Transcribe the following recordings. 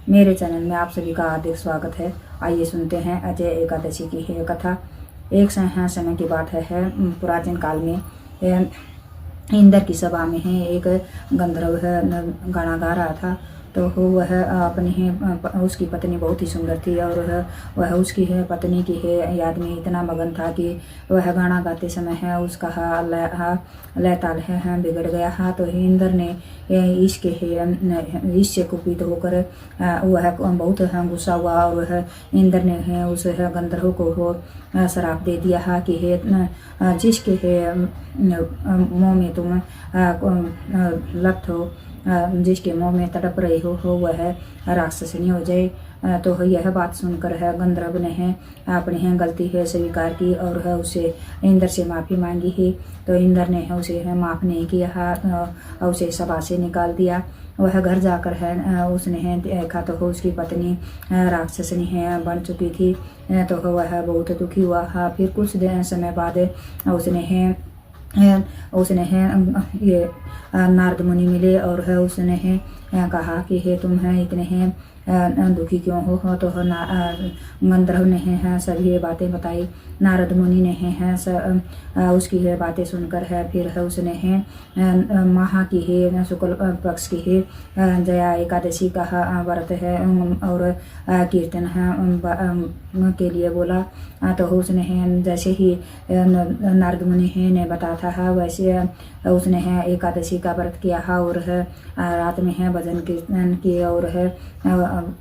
मेरे चैनल में आप सभी का हार्दिक स्वागत है। आइए सुनते हैं अजय एकादशी की है कथा। एक समय की बात है पुरातन काल में इंद्र की सभा में है एक गंधर्व गाना गा रहा था। तो वह अपनी उसकी पत्नी बहुत ही सुंदर थी और वह उसकी पत्नी की याद में इतना मगन था कि वह गाना गाते समय उसका लय ताल बिगड़ गया। तो इंद्र ने इससे कुपित होकर वह बहुत गुस्सा हुआ और वह इंद्र ने उस गंधर्व को श्राप दे दिया कि जिसके मुँह में तुम लत हो, जिसके मुँह में तड़प रहे हो वह राक्षसनी हो जाए। तो यह बात सुनकर गंधर्व ने अपनी गलती स्वीकार की और उसे इंद्र से माफ़ी मांगी ही। तो इंद्र ने उसे माफ़ नहीं किया, उसे सभा से निकाल दिया। वह घर जाकर उसने देखा तो उसकी पत्नी राक्षसनी बन चुकी थी। तो वह बहुत दुखी हुआ। फिर कुछ समय बाद उसने ये नारद मुनि मिले और उसने कहा कि तुम इतने दुखी क्यों हो। तो गंधर्व ने सभी बातें बताई। नारद मुनि ने उसकी बातें सुनकर फिर उसने महा की शुक्ल पक्ष की जया एकादशी का व्रत और कीर्तन के लिए बोला। तो उसने जैसे ही नारद मुनि ने बताया था वैसे उसने एकादशी का व्रत किया और रात में भजन कीर्तन किए और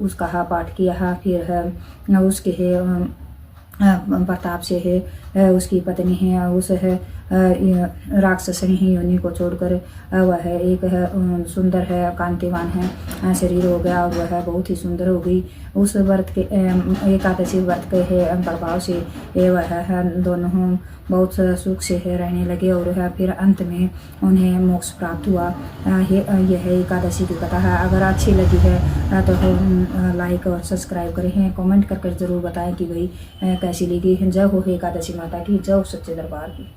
उसका पाठ किया। फिर उसके प्रताप से उसकी पत्नी उस राक्षसनी योनि को छोड़कर वह एक सुंदर कांतिवान शरीर हो गया और वह बहुत ही सुंदर हो गई। उस व्रत के एकादशी व्रत के प्रभाव से वह दोनों बहुत सुख से रहने लगे और फिर अंत में उन्हें मोक्ष प्राप्त हुआ। यह एकादशी की कथा है। अगर अच्छी लगी है तो लाइक और सब्सक्राइब करें, कमेंट कर ज़रूर बताएं कि भाई कैसी लगी। जय हो एकादशी माता की, जय हो सच्चे दरबार की।